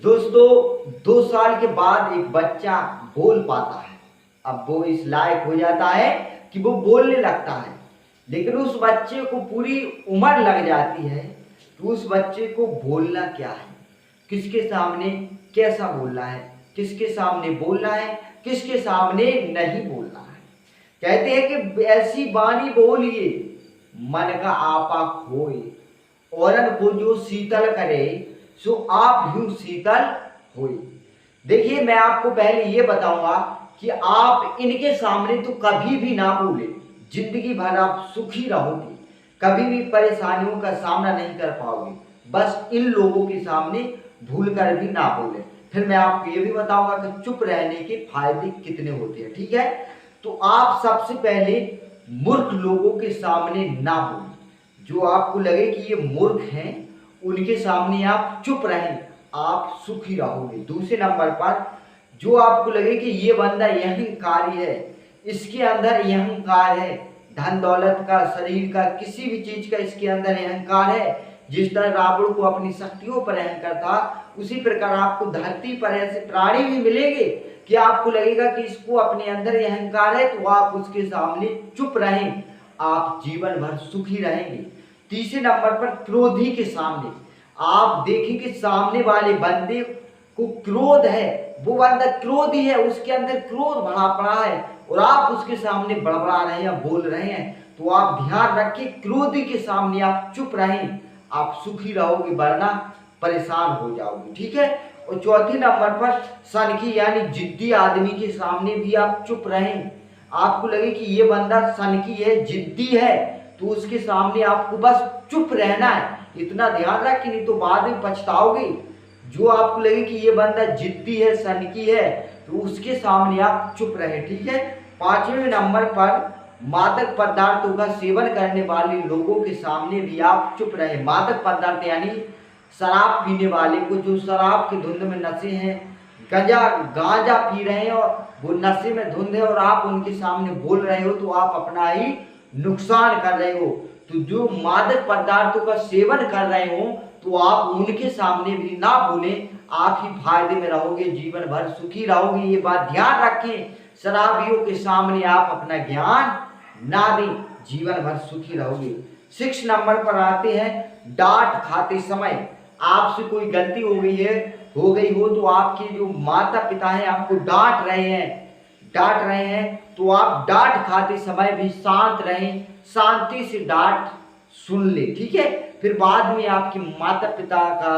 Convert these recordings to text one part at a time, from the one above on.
दोस्तों, 2 साल के बाद एक बच्चा बोल पाता है। अब वो इस लायक हो जाता है कि वो बोलने लगता है। लेकिन उस बच्चे को पूरी उम्र लग जाती है तो उस बच्चे को बोलना क्या है, किसके सामने कैसा बोलना है, किसके सामने बोलना है, किसके सामने नहीं बोलना है। कहते हैं कि ऐसी बानी बोलिए मन का आपा खोए, औरन को जो शीतल करे सो आप भी शीतल होई। देखिए, मैं आपको पहले ये बताऊंगा कि आप इनके सामने तो कभी भी ना बोले। जिंदगी भर आप सुखी रहोगे, कभी भी परेशानियों का सामना नहीं कर पाओगे। बस इन लोगों के सामने भूल कर भी ना बोले। फिर मैं आपको ये भी बताऊंगा कि चुप रहने के फायदे कितने होते हैं। ठीक है, तो आप सबसे पहले मूर्ख लोगों के सामने ना बोले। जो आपको लगे कि ये मूर्ख हैं उनके सामने आप चुप रहें, आप सुखी रहोगे। दूसरे नंबर पर जो आपको लगे कि ये बंदा अहंकारी है, इसके अंदर अहंकार है, धन दौलत का, शरीर का, किसी भी चीज का इसके अंदर अहंकार है। जिस तरह रावण को अपनी शक्तियों पर अहंकार था, उसी प्रकार आपको धरती पर ऐसे प्राणी भी मिलेंगे कि आपको लगेगा कि इसको अपने अंदर अहंकार है, तो आप उसके सामने चुप रहें, आप जीवन भर सुखी रहेंगे। तीसरे नंबर पर क्रोधी के सामने आप देखेंगे सामने वाले बंदे को क्रोध है, वो बंदा क्रोधी है, उसके अंदर क्रोध भरा पड़ा है और आप उसके सामने बड़बड़ा रहे हैं, बोल रहे हैं, तो आप ध्यान रखिए क्रोधी के सामने आप चुप रहें, आप सुखी रहोगे, वरना परेशान हो जाओगे। ठीक है। और चौथे नंबर पर सनकी यानी जिद्दी आदमी के सामने भी आप चुप रहें। आपको लगे कि ये बंदा सनकी है, जिद्दी है, तो उसके सामने आपको बस चुप रहना है। इतना ध्यान रख, नहीं तो बाद में पछताओगे। जो आपको लगे कि ये बंदा जिद्दी है, सनकी है, तो उसके सामने आप चुप रहे। ठीक है। पांचवें नंबर पर मादक पदार्थों का सेवन करने वाले लोगों के सामने भी आप चुप रहे। मादक पदार्थ यानी शराब पीने वाले को, जो शराब की धुंध में नशे हैं, गांजा पी रहे हैं और वो नशे में धुंध है और आप उनके सामने बोल रहे हो, तो आप अपना ही नुकसान कर रहे हो। तो जो मादक पदार्थों का सेवन कर रहे हो तो आप उनके सामने भी ना बोलें, आप ही फायदे में रहोगे, जीवन भर सुखी रहोगे। ये बात ध्यान रखें, शराबियों के सामने आप अपना ज्ञान ना दें, जीवन भर सुखी रहोगे। 6 नंबर पर आते हैं डांट खाते समय। आपसे कोई गलती हो गई हो तो आपके जो माता पिता हैं आपको डांट रहे हैं, तो आप डांट खाते समय भी शांत रहें, शांति से डांट सुन ले। ठीक है। फिर बाद में आपके माता पिता का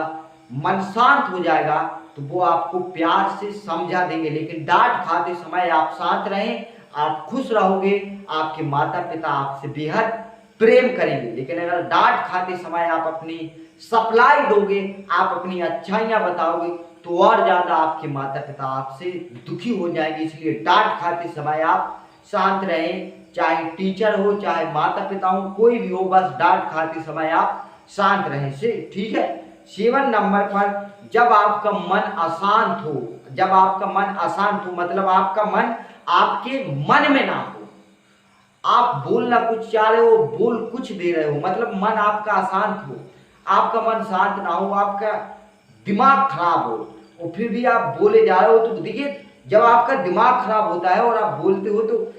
मन शांत हो जाएगा तो वो आपको प्यार से समझा देंगे। लेकिन डांट खाते समय आप शांत रहें, आप खुश रहोगे, आपके माता पिता आपसे बेहद प्रेम करेंगे। लेकिन अगर डांट खाते समय आप अपनी सप्लाई दोगे, आप अपनी अच्छाइयां बताओगे, तो और ज्यादा आपके माता पिता आपसे दुखी हो जाएंगे। इसलिए डांट खाते समय आप शांत रहें, चाहे टीचर हो, चाहे माता पिता हो, कोई भी हो, बस डांट खाते समय आप शांत रहें से। ठीक है। 7 नंबर पर जब आपका मन अशांत हो, मतलब आपका मन आपके मन में ना हो, आप बोलना कुछ चाह रहे हो, बोल कुछ दे रहे हो, मतलब मन आपका अशांत हो, आपका मन शांत ना हो, आपका दिमाग खराब हो और फिर भी आप बोले जा रहे हो, तो देखिए जब आपका दिमाग खराब होता है और आप बोलते हो तो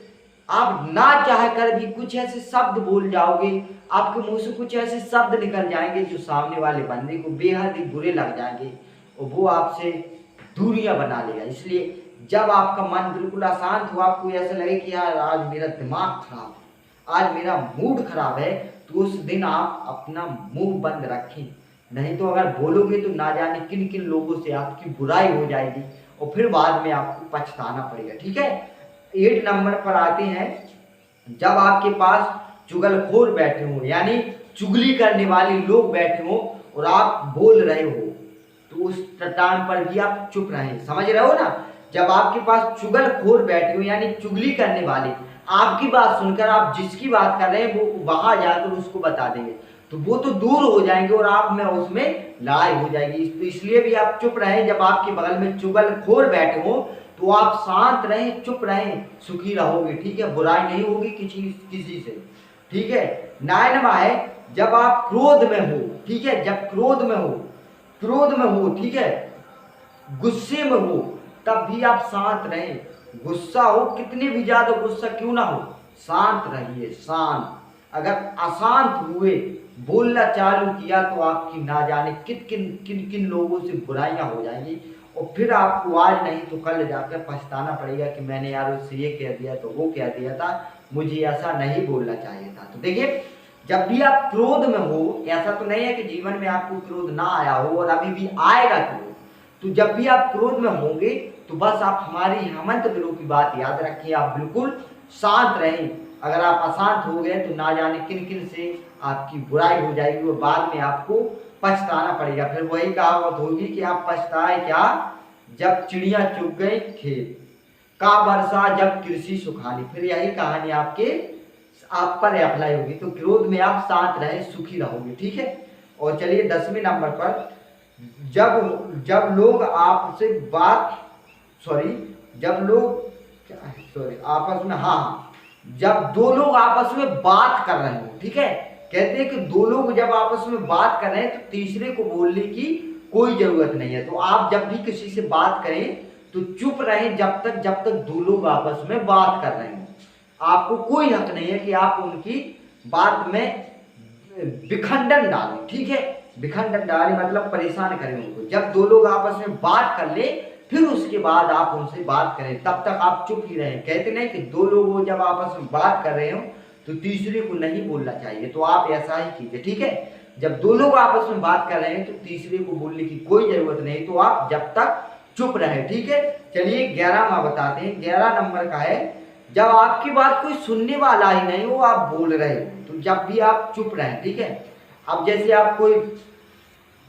आप ना चाह कर भी कुछ ऐसे शब्द बोल जाओगे, आपके मुंह से कुछ ऐसे शब्द निकल जाएंगे जो सामने वाले बंदे को बेहद ही बुरे लग जाएंगे और वो आपसे दूरियां बना लेगा। इसलिए जब आपका मन बिल्कुल अशांत हो, आपको ऐसा लगे कि यार आज मेरा दिमाग खराब है, आज मेरा मूड खराब है, तो उस दिन आप अपना मुंह बंद रखें। नहीं तो अगर बोलोगे तो ना जाने किन किन लोगों से आपकी बुराई हो जाएगी और फिर बाद में आपको पछताना पड़ेगा। ठीक है। 8 नंबर पर आते हैं जब आपके पास चुगलखोर बैठे हो, यानी चुगली करने वाले लोग बैठे हो और आप बोल रहे हो, तो उस टाइम पर भी आप चुप रहें। समझ रहे हो ना। जब आपके पास चुगलखोर बैठे हो यानी चुगली करने वाले, आपकी बात सुनकर आप जिसकी बात कर रहे हैं वो वहां जाकर उसको बता देंगे, तो वो तो दूर हो जाएंगे और आप में उसमें लड़ाई हो जाएगी। तो इसलिए भी आप चुप रहें। जब आपके बगल में चुगलखोर बैठे हो तो आप शांत रहें, चुप रहें, सुखी रहोगे। ठीक है। बुराई नहीं होगी किसी से। ठीक है। 9वां है जब आप क्रोध में हो। ठीक है। जब क्रोध में हो, ठीक है, गुस्से में हो तब भी आप शांत रहें। गुस्सा हो, कितने भी ज्यादा गुस्सा क्यों ना हो, शांत रहिए, शांत। अगर अशांत हुए, बोलना चालू किया तो आपकी ना जाने किन किन किन किन लोगों से बुराइयां हो जाएंगी, और फिर आपको आज नहीं तो कल जाकर पछताना पड़ेगा कि मैंने यार उससे ये कह दिया तो वो कह दिया था, मुझे ऐसा नहीं बोलना चाहिए था। तो देखिए, जब भी आप क्रोध में हो, ऐसा तो नहीं है कि जीवन में आपको क्रोध ना आया हो और अभी भी आएगा क्रोध, तो जब भी आप क्रोध में होंगे तो बस आप हमारी हेमंत गुरु की बात याद रखिए, आप बिल्कुल शांत रहें। अगर आप अशांत हो गए तो ना जाने किन किन से आपकी बुराई हो जाएगी और बाद में आपको पछताना पड़ेगा। फिर वही कहावत होगी कि आप पछताए क्या जब चिड़िया चुग गई खेत, का वर्षा जब कृषि सुखानी। फिर यही कहानी आपके आप पर अप्लाई होगी। तो क्रोध में आप शांत रहे, सुखी रहोगे, ठीक है। और चलिए 10वें नंबर पर, जब जब लोग आपसे बात सॉरी जब लोग सॉरी आपस में, हाँ, जब दो लोग आपस में बात कर रहे हो, ठीक है, कहते हैं कि दो लोग जब आपस में बात कर रहे हैं तो तीसरे को बोलने की कोई जरूरत नहीं है। तो आप जब भी किसी से बात करें तो चुप रहें जब तक दो लोग आपस में बात कर रहे हो। आपको कोई हक नहीं है कि आप उनकी बात में विखंडन डालें, ठीक है। विखंडन डालें मतलब परेशान करें उनको। जब दो लोग आपस में बात कर ले फिर उसके बाद आप उनसे बात करें, तब तक आप चुप ही रहें। कहते नहीं कि दो लोग जब आपस में बात कर रहे हो तो तीसरे को नहीं बोलना चाहिए, तो आप ऐसा ही कीजिए, ठीक है। जब दो लोग आपस में बात कर रहे हैं तो तीसरे को बोलने की कोई जरूरत नहीं, तो आप जब तक चुप रहे, ठीक है। चलिए 11वां बताते हैं। 11 नंबर का है, जब आपकी बात कोई सुनने वाला ही नहीं हो, आप बोल रहे हो, तो जब भी आप चुप रहें, ठीक है। अब जैसे आप कोई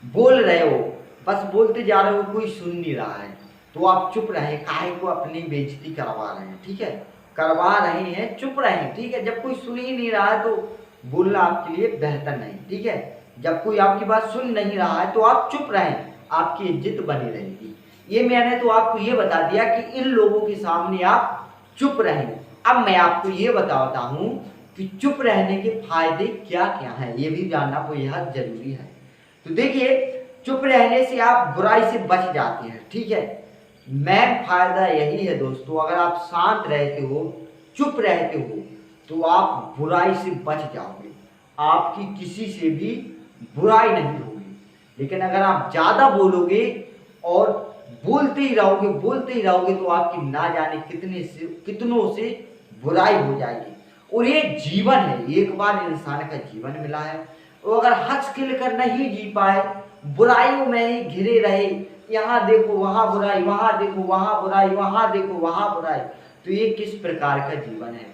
बोल रहे हो, बस बोलते जा रहे हो, कोई सुन नहीं रहा है, तो आप चुप रहें, काहे को अपनी बेइज्जती करवा रहे हैं, ठीक है, करवा रहे हैं, चुप रहें, ठीक है। जब कोई सुन ही नहीं रहा है तो बोलना आपके लिए बेहतर नहीं, ठीक है। जब कोई आपकी बात सुन नहीं रहा है तो आप चुप रहें, आपकी इज्जत बनी रहेगी। ये मैंने तो आपको ये बता दिया कि इन लोगों के सामने आप चुप रहें। अब मैं आपको ये बताता हूं कि चुप रहने के फायदे क्या क्या हैं, ये भी जानना बेहद जरूरी है। तो देखिए, चुप रहने से आप बुराई से बच जाते हैं, ठीक है। मेन फायदा यही है दोस्तों, अगर आप शांत रहते हो, चुप रहते हो, तो आप बुराई से बच जाओगे, आपकी किसी से भी बुराई नहीं होगी। लेकिन अगर आप ज्यादा बोलोगे और बोलते ही रहोगे तो आपकी ना जाने कितनों से बुराई हो जाएगी। और ये जीवन है, एक बार इंसान का जीवन मिला है, वो अगर हंस खिल कर नहीं जी पाए, बुराइयों में ही घिरे रहे, यहाँ देखो वहां बुराई, वहां देखो वहां बुराई, वहां देखो वहां बुराई, तो ये किस प्रकार का जीवन है।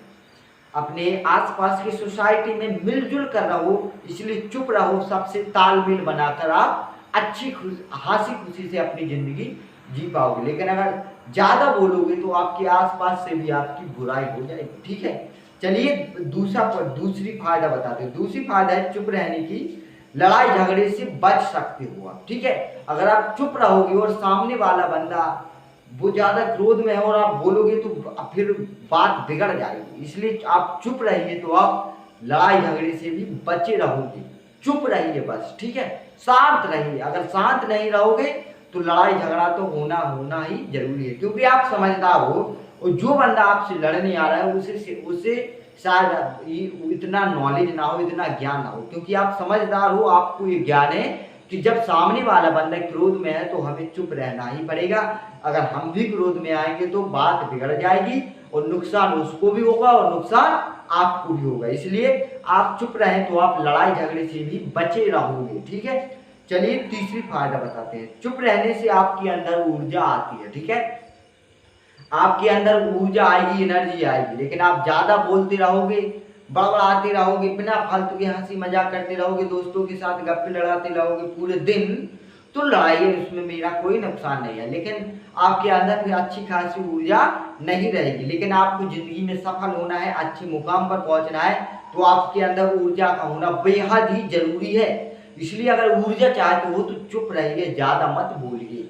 अपने आसपास की सोसाइटी में मिलजुल कर रहो, इसलिए चुप रहो, सबसे तालमेल बनाकर आप अच्छी हंसी खुशी से अपनी जिंदगी जी पाओगे। लेकिन अगर ज्यादा बोलोगे तो आपके आसपास से भी आपकी बुराई हो जाएगी, ठीक है। चलिए दूसरी फायदा बताते हैं। दूसरी फायदा है चुप रहने की, लड़ाई झगड़े से बच सकते हो आप, ठीक है। अगर आप चुप रहोगे और सामने वाला बंदा वो ज्यादा क्रोध में है और आप बोलोगे तो फिर बात बिगड़ जाएगी, इसलिए आप चुप रहिए, तो आप लड़ाई झगड़े से भी बचे रहोगे। चुप रहिए बस, ठीक है, शांत रहिए। अगर शांत नहीं रहोगे तो लड़ाई झगड़ा तो होना ही जरूरी है, क्योंकि आप समझदार हो और जो बंदा आपसे लड़ने आ रहा है उसे शायद इतना नॉलेज ना हो, इतना ज्ञान ना हो, क्योंकि आप समझदार हो। आपको ये ज्ञान है कि जब सामने वाला बंदा क्रोध में है तो हमें चुप रहना ही पड़ेगा। अगर हम भी क्रोध में आएंगे तो बात बिगड़ जाएगी और नुकसान उसको भी होगा और नुकसान आपको भी होगा। इसलिए आप चुप रहें तो आप लड़ाई झगड़े से भी बचे रहोगे, ठीक है। चलिए तीसरी फायदा बताते हैं। चुप रहने से आपके अंदर ऊर्जा आती है, ठीक है, आपके अंदर ऊर्जा आएगी, एनर्जी आएगी। लेकिन आप ज्यादा बोलते रहोगे, बड़बड़ाते रहोगे, बिना फालतू की हंसी मजाक करते रहोगे, दोस्तों के साथ गप्पे लड़ाते रहोगे पूरे दिन, तो लड़ाई है, उसमें मेरा कोई नुकसान नहीं है, लेकिन आपके अंदर फिर अच्छी खासी ऊर्जा नहीं रहेगी। लेकिन आपको जिंदगी में सफल होना है, अच्छे मुकाम पर पहुंचना है, तो आपके अंदर ऊर्जा का होना बेहद ही जरूरी है। इसलिए अगर ऊर्जा चाहते हो तो चुप रहिए, ज्यादा मत बोलिए,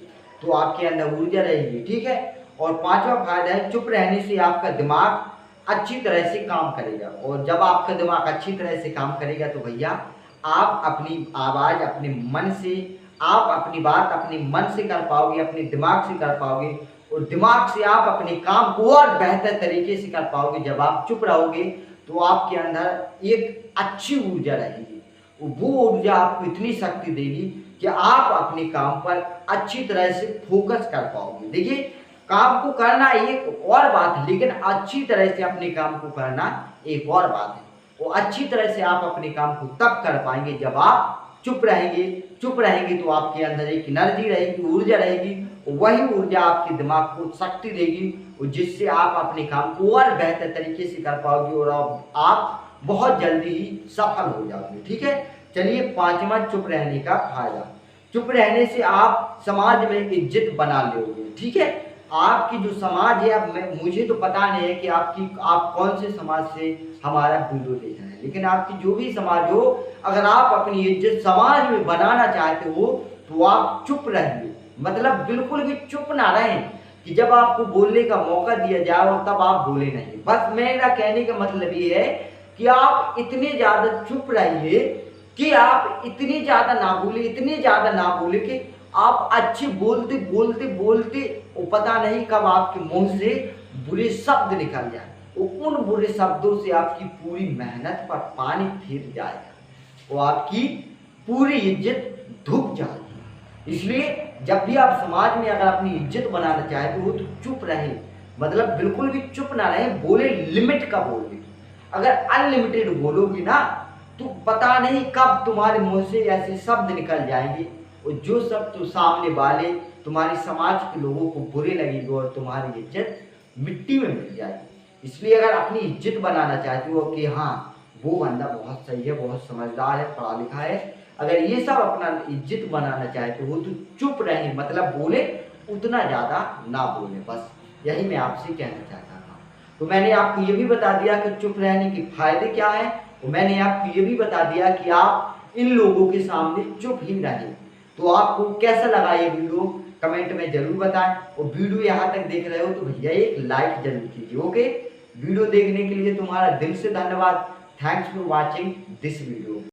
तो आपके अंदर ऊर्जा रहेगी, ठीक है। और पांचवा फायदा है, चुप रहने से आपका दिमाग अच्छी तरह से काम करेगा। और जब आपका दिमाग अच्छी तरह से काम करेगा तो भैया आप अपनी आवाज अपने मन से आप अपनी बात अपने मन से कर पाओगे, अपने दिमाग से कर पाओगे, और दिमाग से आप अपने काम को और बेहतर तरीके से कर पाओगे। जब आप चुप रहोगे तो आपके अंदर एक अच्छी ऊर्जा रहेगी, वो ऊर्जा आपको इतनी शक्ति देगी कि आप अपने काम पर अच्छी तरह से फोकस कर पाओगे। देखिए, काम को करना एक और बात है, लेकिन अच्छी तरह से अपने काम को करना एक और बात है। वो अच्छी तरह से आप अपने काम को तब कर पाएंगे जब आप चुप रहेंगे। चुप रहेंगे तो आपके अंदर एक एनर्जी रहेगी, ऊर्जा रहेगी, वही ऊर्जा आपके दिमाग को शक्ति देगी, और जिससे आप अपने काम को और बेहतर तरीके से कर पाओगे, और आप बहुत जल्दी ही सफल हो जाओगे। ठीक है, चलिए पांचवा, चुप रहने का फायदा। चुप रहने से आप समाज में इज्जत बना लोगे। ठीक है, आपकी जो समाज है, अब मुझे तो पता नहीं है कि आप कौन से समाज से हमारा वीडियो देख रहे हैं, लेकिन आपकी जो भी समाज हो, अगर आप अपनी इज्जत समाज में बनाना चाहते हो तो आप चुप रहिए। मतलब बिल्कुल भी चुप ना रहें कि जब आपको बोलने का मौका दिया जाए और तब आप बोले नहीं। बस मेरा कहने का मतलब ये है कि आप इतने ज्यादा चुप रहिए कि आप इतनी ज्यादा ना बोले, इतनी ज्यादा ना बोले कि आप अच्छे बोलते बोलते बोलते वो पता नहीं कब आपके मुंह से बुरे शब्द निकल जाए, उन बुरे शब्दों से आपकी पूरी मेहनत पर पानी फिर जाएगा, वो आपकी पूरी इज्जत धुप जाएगी। इसलिए जब भी आप समाज में अगर अपनी इज्जत बनाना चाहते हो तो चुप रहे। मतलब बिल्कुल भी चुप ना रहे, बोले लिमिट का बोले। अगर अनलिमिटेड बोलोगे ना तो पता नहीं कब तुम्हारे मुंह से ऐसे शब्द निकल जाएंगे, और जो शब्द तो सामने वाले तुम्हारे समाज के लोगों को बुरे लगेंगे और तुम्हारी इज्जत मिट्टी में मिल जाएगी। इसलिए अगर अपनी इज्जत बनाना चाहते हो कि हाँ वो बंदा बहुत सही है, बहुत समझदार है, पढ़ा लिखा है, अगर ये सब अपना इज्जत बनाना चाहते हो तो चुप रहे। मतलब बोले उतना ज्यादा ना बोले, बस यही मैं आपसे कहना चाहता था। तो मैंने आपको ये भी बता दिया कि चुप रहने के फायदे क्या है, और मैंने आपको ये भी बता दिया कि आप इन लोगों के सामने चुप ही रहें। तो आपको कैसा लगा ये वीडियो कमेंट में जरूर बताएं, और वीडियो यहाँ तक देख रहे हो तो भैया एक लाइक जरूर कीजिए। ओके, वीडियो देखने के लिए तुम्हारा दिल से धन्यवाद। Thanks for watching this video.